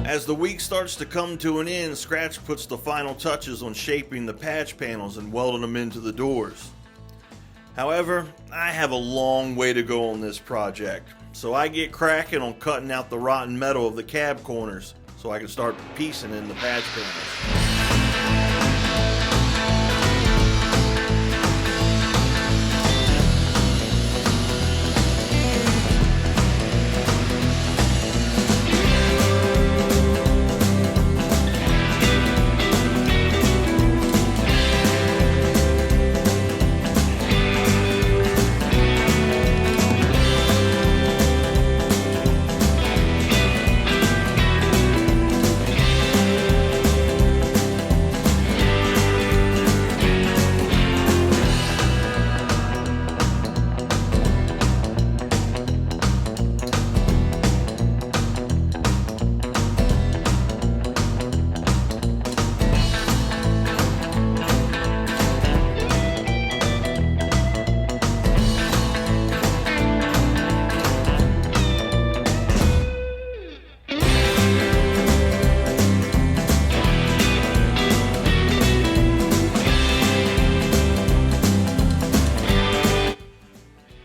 As the week starts to come to an end, Skratch puts the final touches on shaping the patch panels and welding them into the doors. However, I have a long way to go on this project, so I get cracking on cutting out the rotten metal of the cab corners so I can start piecing in the patch panels.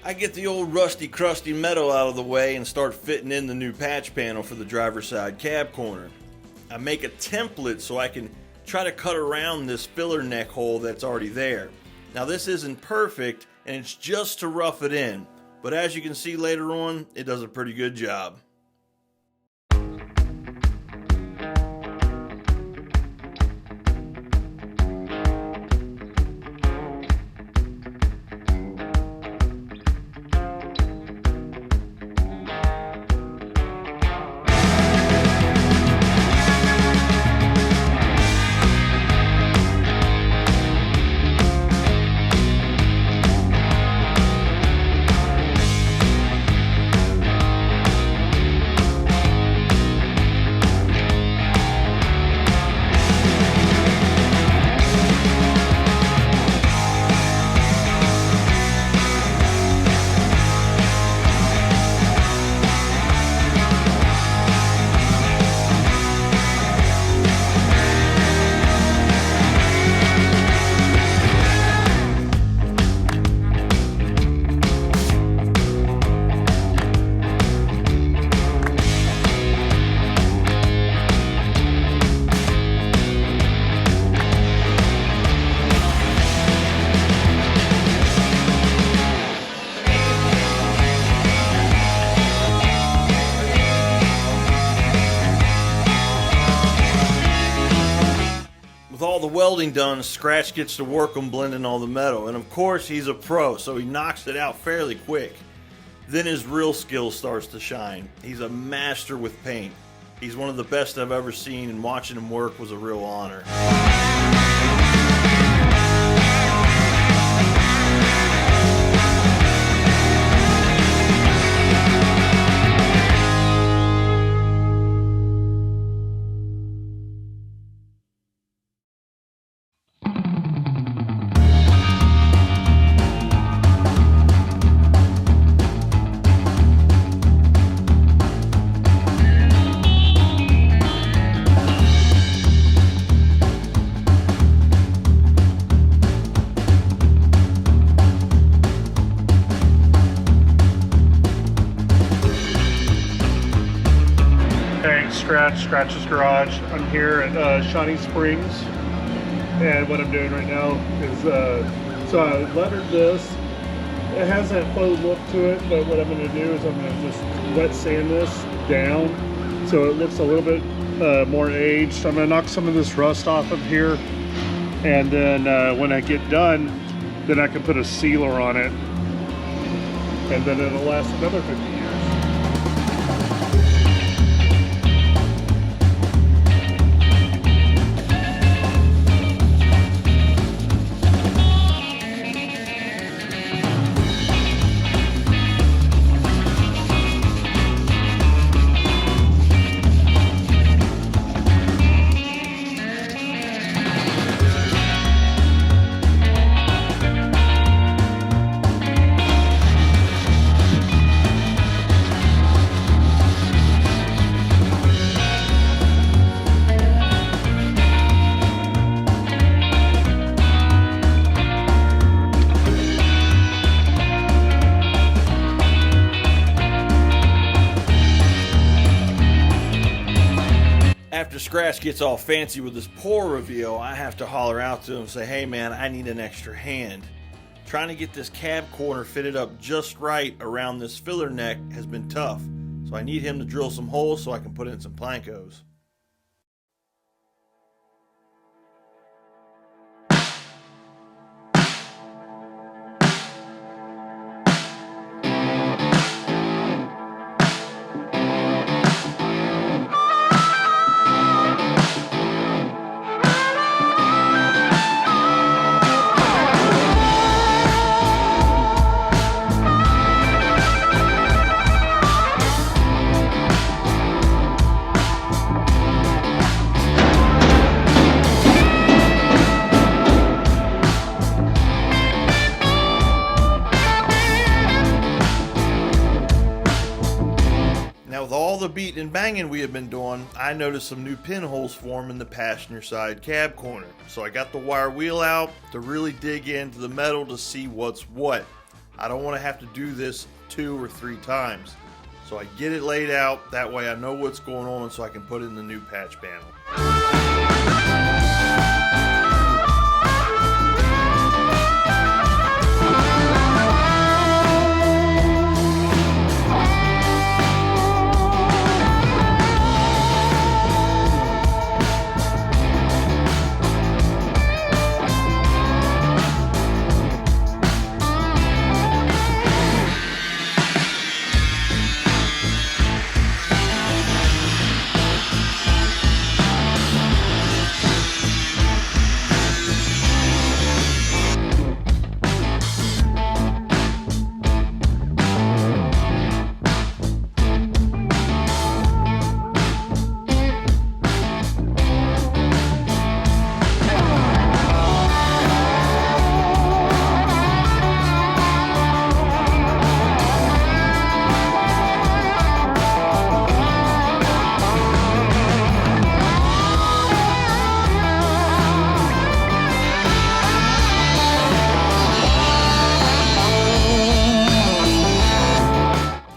I get the old rusty crusty metal out of the way and start fitting in the new patch panel for the driver's side cab corner. I make a template so I can try to cut around this filler neck hole that's already there. Now this isn't perfect and it's just to rough it in, but as you can see later on, it does a pretty good job. With all the welding done, Skratch gets to work on blending all the metal, and of course he's a pro, so he knocks it out fairly quick. Then his real skill starts to shine. He's a master with paint. He's one of the best I've ever seen, and watching him work was a real honor. Skratch's garage. I'm here at Shawnee Springs, and what I'm doing right now is so I lettered this. It has that faux look to it, but what I'm going to do is I'm going to just wet sand this down so it looks a little bit more aged. I'm going to knock some of this rust off of here, and then when I get done, then I can put a sealer on it, and then it'll last another 50 years. Skratch gets all fancy with his pour reveal, I have to holler out to him and say, hey man, I need an extra hand. Trying to get this cab corner fitted up just right around this filler neck has been tough, so I need him to drill some holes so I can put in some plankos. With all the beating and banging we have been doing, I noticed some new pinholes form in the passenger side cab corner. So I got the wire wheel out to really dig into the metal to see what's what. I don't want to have to do this 2 or 3 times. So I get it laid out, that way I know what's going on so I can put in the new patch panel.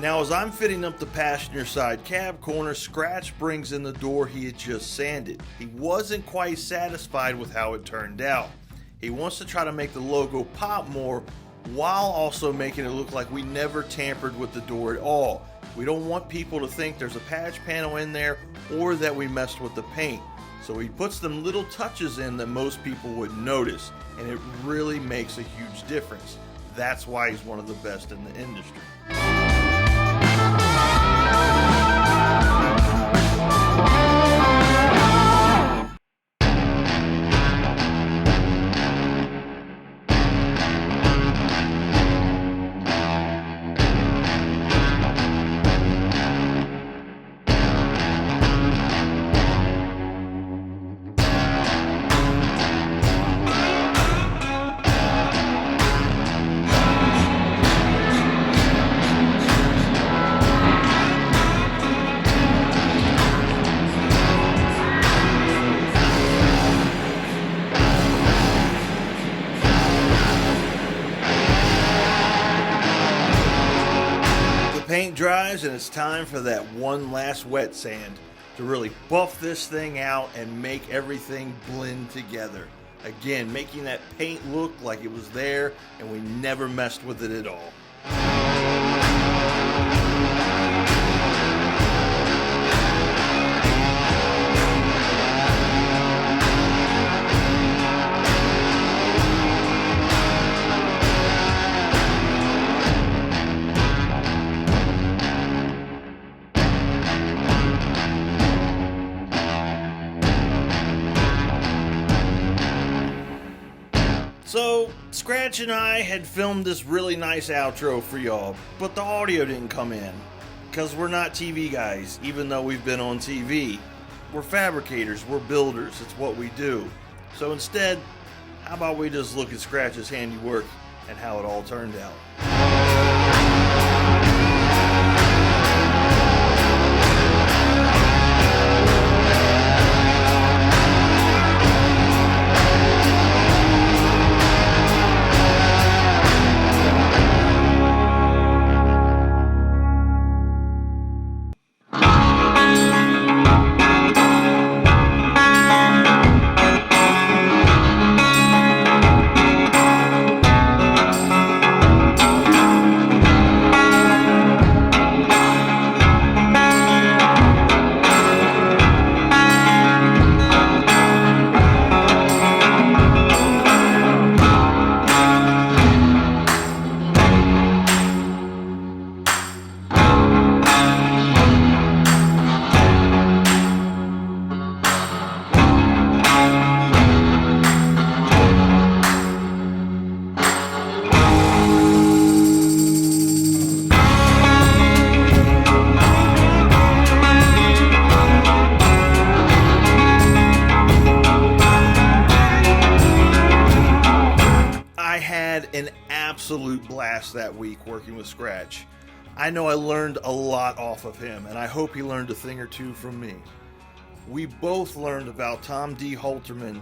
Now as I'm fitting up the passenger side cab corner, Skratch brings in the door he had just sanded. He wasn't quite satisfied with how it turned out. He wants to try to make the logo pop more while also making it look like we never tampered with the door at all. We don't want people to think there's a patch panel in there or that we messed with the paint. So he puts them little touches in that most people wouldn't notice, and it really makes a huge difference. That's why he's one of the best in the industry. Paint dries and it's time for that one last wet sand to really buff this thing out and make everything blend together. Again, making that paint look like it was there and we never messed with it at all. So, Skratch and I had filmed this really nice outro for y'all, but the audio didn't come in. Because we're not TV guys, even though we've been on TV. We're fabricators, we're builders, it's what we do. So instead, how about we just look at Skratch's handiwork and how it all turned out. an absolute blast that week working with Skratch. I know I learned a lot off of him, and I hope he learned a thing or two from me. We both learned about Tom D. Holterman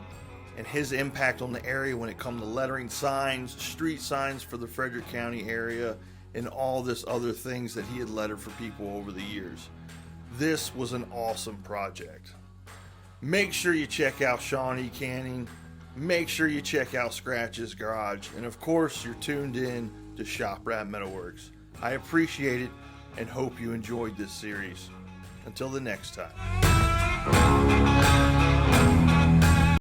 and his impact on the area when it comes to lettering signs, street signs for the Frederick County area, and all this other things that he had lettered for people over the years. This was an awesome project. Make sure you check out Shawnee Canning. Make sure you check out Skratch's Garage. And of course, you're tuned in to Shop Rat Metalworks. I appreciate it and hope you enjoyed this series. Until the next time.